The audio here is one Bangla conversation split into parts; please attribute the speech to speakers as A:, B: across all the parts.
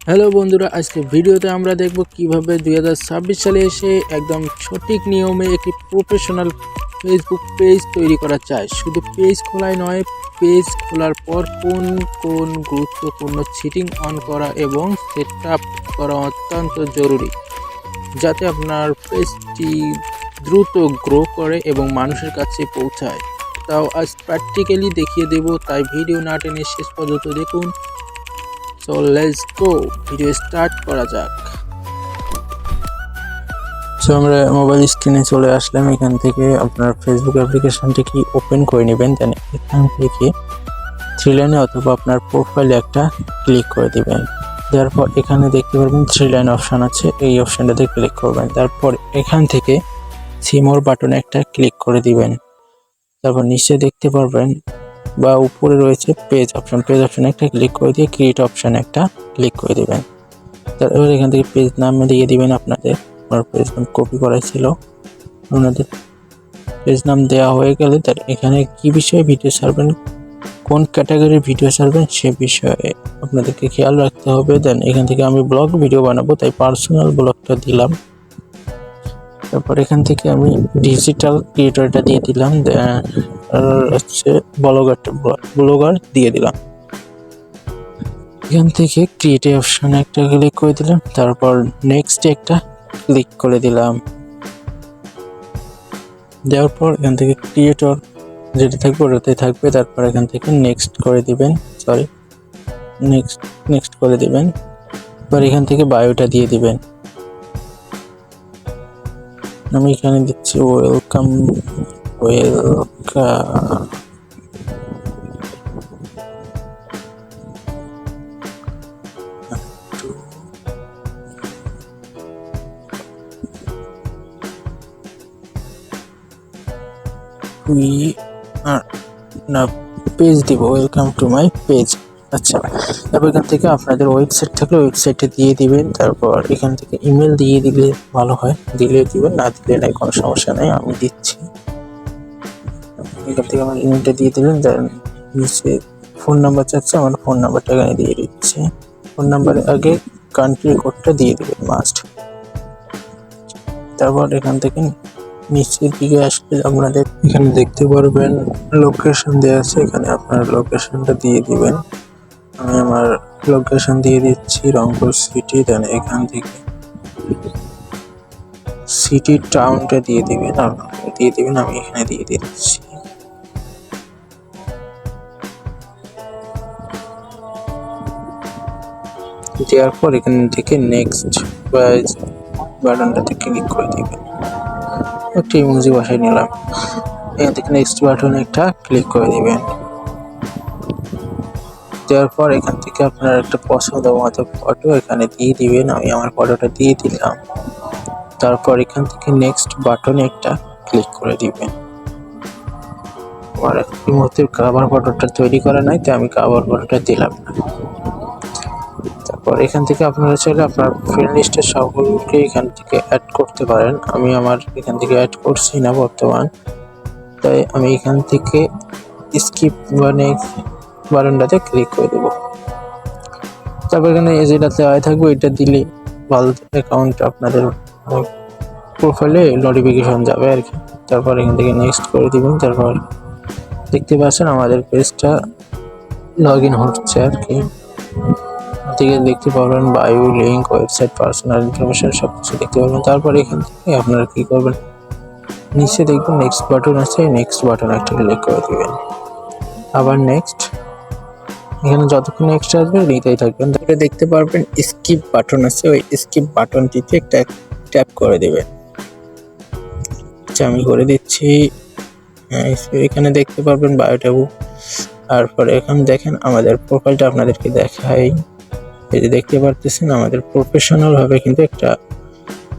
A: হ্যালো বন্ধুরা, আজকে ভিডিওতে আমরা দেখব কিভাবে 2026 সালে এসে একদম সঠিক নিয়মে একটি প্রফেশনাল ফেসবুক পেজ তৈরি করা যায়। শুধু পেজ খোলাই নয়, পেজ খোলার পর কোন কোন গুরুত্বপূর্ণ সেটিং অন করা এবং সেটআপ করা অত্যন্ত জরুরি, যাতে আপনার পেজটি দ্রুত গ্রো করে এবং মানুষের কাছে পৌঁছায়। তাও আজ প্র্যাকটিক্যালি দেখিয়ে দেব, তাই ভিডিও না টেনে শেষ পর্যন্ত দেখুন। So let's go, video start করা যাক। সো আমরা মোবাইল স্ক্রিনে চলে আসলাম। এখান থেকে আপনার ফেসবুক অ্যাপ্লিকেশনটি কি ওপেন করে নেবেন, দেন এখান থেকে থ্রি লাইনে অথবা আপনার প্রোফাইলে একটা ক্লিক করে দিবেন। তারপর এখানে দেখতে পারবেন থ্রি লাইন অপশান আছে, এই অপশানটাতে ক্লিক করবেন। তারপর এখান থেকে সি মোর বাটনে একটা ক্লিক করে দিবেন। তারপর নিচে দেখতে পারবেন বা উপরে রয়েছে পেজ অপশন, পেজ অপশানে একটা ক্লিক করে দিয়ে ক্রিয়েট অপশানে একটা ক্লিক করে দিবেন। তারপর এখান থেকে পেজ নাম দিয়ে দিবেন আপনাদের, আমার পেজ নাম কপি করাই ছিল। আপনাদের পেজ নাম দেওয়া হয়ে গেলে তার এখানে কি বিষয়ে ভিডিও ছাড়বেন, কোন ক্যাটাগরির ভিডিও ছাড়বেন সে বিষয়ে আপনাদেরকে খেয়াল রাখতে হবে। দেন এখান থেকে আমি ব্লগ ভিডিও বানাবো, তাই পার্সোনাল ব্লগটা দিলাম। তারপর এখান থেকে আমি ডিজিটাল ক্রিয়েটরটা দিয়ে দিলাম, আর হচ্ছে ব্লগার দিয়ে দিলাম। এখান থেকে ক্রিয়েট অপশনে একটা ক্লিক করে দিলাম, তারপর নেক্সট একটা ক্লিক করে দিলাম। দেওয়ার পর এখান থেকে ক্রিয়েটর যেটা থাকবে ওটাতে থাকবে। তারপর এখান থেকে নেক্সট করে দিবেন, নেক্সট করে দিবেন। এবার এখান থেকে বায়োটা দিয়ে দিবেন। আমি এখানে দিচ্ছি ওয়েলকাম। পেজ দিব, ওয়েলকাম টু মাই পেজ। আচ্ছা, তারপর এখান থেকে আপনাদের ওয়েবসাইট থাকলে ওয়েবসাইটে দিয়ে দিবেন। তারপর এখান থেকে ইমেল দিয়ে দিলে ভালো হয়, দিলে দিবেন, না দিলে নাই, কোনো সমস্যা নেই, আমি দিচ্ছি। এখান থেকে আমার ইমেলটা দিয়ে দিলেন। নিচে ফোন নাম্বার চাচ্ছে, আমার ফোন নাম্বারটা এখানে দিয়ে দিচ্ছি। ফোন নাম্বারের আগে কান্ট্রি কোডটা দিয়ে দিবেন মাস্ট। তারপর এখান থেকে নিচের দিকে আসলে আপনাদের এখানে দেখতে পারবেন লোকেশন দেওয়া আছে, এখানে আপনার লোকেশনটা দিয়ে দিবেন। আমি আমার লোকেশন দিয়ে দিচ্ছি রংপুর সিটি। দেন এখান থেকে সিটি টাউনটা দিয়ে দিবেন, আমি এখানে দিয়ে দিচ্ছি। দেওয়ার পর এখান থেকে নেক্সট বাটনটাতে ক্লিক করে দিবেন। একটি ইমোজি বসাই নিলাম। এখান থেকে নেক্সট বাটনে একটা ক্লিক করে দিবেন। দেওয়ার পর এখান থেকে আপনার একটা পছন্দ মতো ফটো এখানে দিয়ে দিবেন, আমি আমার ফটোটা দিয়ে দিলাম। তারপর এখান থেকে নেক্সট বাটনে একটা ক্লিক করে দিবেন। আমার এই মুহূর্তে কাভার ফটোটা তৈরি করা নাই, তাই আমি কাভার ফটোটা দিলাম না। তারপর এখান থেকে আপনারা চাইলে আপনার ফ্রেন্ড লিস্টের সকলকে এখান থেকে অ্যাড করতে পারেন। আমি আমার এখান থেকে অ্যাড করছি না বর্তমান, তাই আমি এখান থেকে স্কিপ বাটনটাতে ক্লিক করে দেবো। তারপর এখানে যেটাতে আয় থাকবে এটা দিলে ভালো অ্যাকাউন্ট আপনাদের প্রোফাইলে নোটিফিকেশন যাবে আর কি। তারপর এখান থেকে নেক্সট করে দিবেন। তারপর দেখতে পাচ্ছেন আমাদের পেজটা লগ ইন হচ্ছে আর কি। থেকে দেখতে পারবেন bio, link, website, personal information সব কিছু দেখতে পারবেন। তারপর এখান থেকে আপনারা কি করবেন, নিচে দেখবেন নেক্সট বাটন আছে, নেক্সট বাটন একটা ক্লিক করে দিবেন। আবার নেক্সট, এখানে যতক্ষণ নেক্সট আসবে নিতেই থাকবেন। তারপরে দেখতে পারবেন স্কিপ বাটন আছে, ওই স্কিপ বাটনটিতে একটা ট্যাপ করে দেবেন। আচ্ছা, আমি করে দিচ্ছি। এখানে দেখতে পারবেন বায়োটাবু। তারপরে এখানে দেখেন আমাদের প্রোফাইলটা আপনাদেরকে দেখাই। এই যে দেখতে পারতেছেন আমাদের প্রফেশনাল ভাবে কিন্তু একটা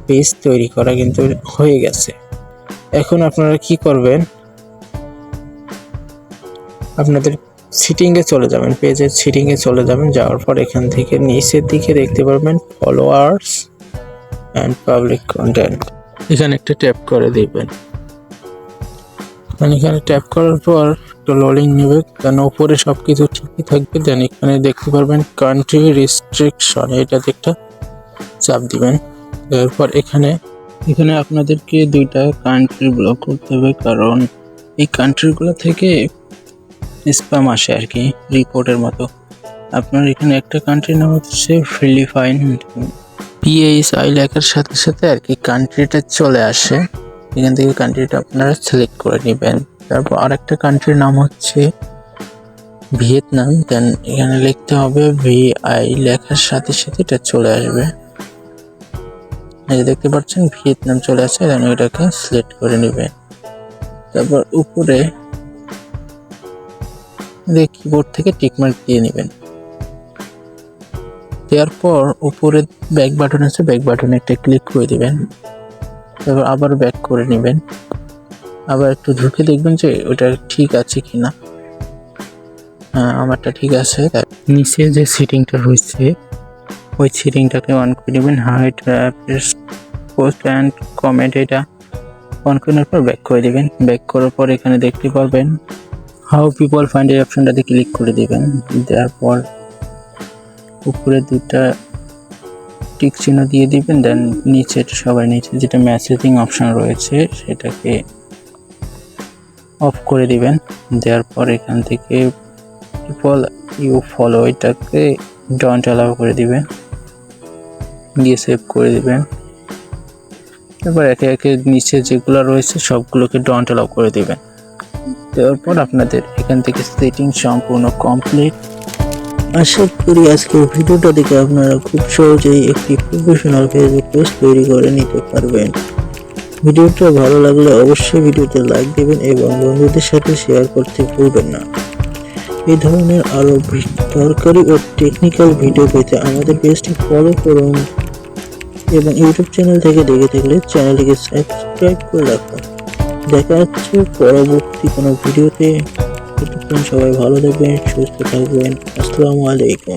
A: পেজ তৈরি করা কিন্তু হয়ে গেছে। এখন আপনারা কি করবেন, আপনাদের সেটিংয়ে চলে যাবেন, পেজের সেটিংয়ে চলে যাবেন। যাওয়ার পর এখান থেকে নিচের দিকে দেখতে পারবেন ফলোয়ার্স অ্যান্ড পাবলিক কন্টেন্ট, এখানে একটা ট্যাপ করে দিবেন। এখানে ট্যাপ করার পর একটু লোডিং নেবে, কারণ উপরে সবকিছু ঠিকই থাকবে। দেন এখানে দেখতে পারবেন কান্ট্রি রেস্ট্রিকশন, এটাতে একটা চাপ দিবেন। এরপর এখানে আপনাদেরকে দুইটা কান্ট্রি ব্লক করতে হবে, কারণ এই কান্ট্রিগুলো থেকে স্প্যাম আসে আর কি, রিপোর্টের মতো। আপনার এখানে একটা কান্ট্রির নাম হচ্ছে ফিলিপাইন, PHI লেখার সাথে সাথে আর কি কান্ট্রিটা চলে আসে। এখান থেকে কান্ট্রিটা আপনারা সিলেক্ট করে নেবেন। তারপর আরেকটা কান্ট্রির নাম হচ্ছে ভিয়েতনাম। দেন এখানে লিখতে হবে VI লেখার সাথে সাথে এটা চলে আসবে। এই যে দেখতে পাচ্ছেন ভিয়েতনাম চলে আসছে, দেন এটাকে সিলেক্ট করে নেবেন। তারপর উপরে কিবোর্ড থেকে টিকমার্ক দিয়ে নেবেন। দেওয়ার পর উপরে ব্যাক বাটন আছে, ব্যাক বাটনে একটা ক্লিক করে দিবেন। তারপর আবার ব্যাক করে নেবেন, আবার একটু ঢুকে দেখবেন যে ওটা ঠিক আছে কিনা। হ্যাঁ, আমারটা ঠিক আছে। নিচে যে সেটিংটা রয়েছে ওই সেটিংটাকে অন করে নেবেন। হাইড পোস্ট অ্যান্ড কমেন্ট, এটা অন করার পর ব্যাক করে দিবেন। ব্যাক করার পর এখানে দেখতে পারবেন হাউ পিপল ফাইন্ড এই অপশনটাতে ক্লিক করে দিবেন। দেওয়ার পর উপরে দুটা টিক চিহ্ন দিয়ে দিবেন। দেন নিচে সবার নিচে যেটা মেসেজিং অপশন রয়েছে সেটাকে অফ করে দিবেন। দেওয়ার পর এখান থেকে পিপল ইউ ফলো এটাকে ডন্ট অ্যালাউ করে দিবেন, দিয়ে সেভ করে দিবেন। এবার একে একে নিচে যেগুলো রয়েছে সবগুলোকে ডন্ট অ্যালাউ করে দিবেন। দেওয়ার পর আপনাদের এখান থেকে সেটিং সম্পূর্ণ কমপ্লিট। আশা করি আজকের ভিডিওটা দেখে আপনারা খুব সহজেই একটি প্রফেশনাল ফেসবুক পেজ তৈরি করে নিতে পারবেন। ভিডিওটা ভালো লাগলে অবশ্যই ভিডিওতে লাইক দেবেন এবং বন্ধুদের সাথে শেয়ার করতে ভুলবেন না। এই ধরনের আরো দরকারি ও টেকনিক্যাল ভিডিও পেতে আমাদের পেজটি ফলো করুন এবং ইউটিউব চ্যানেল থেকে দেখে থাকলে চ্যানেলটিকে সাবস্ক্রাইব করে রাখুন। দেখা হচ্ছে পরবর্তী কোনো ভিডিওতে। ততক্ষণ সবাই ভালো থাকবেন, সুস্থ থাকবেন। আসসালামু আলাইকুম।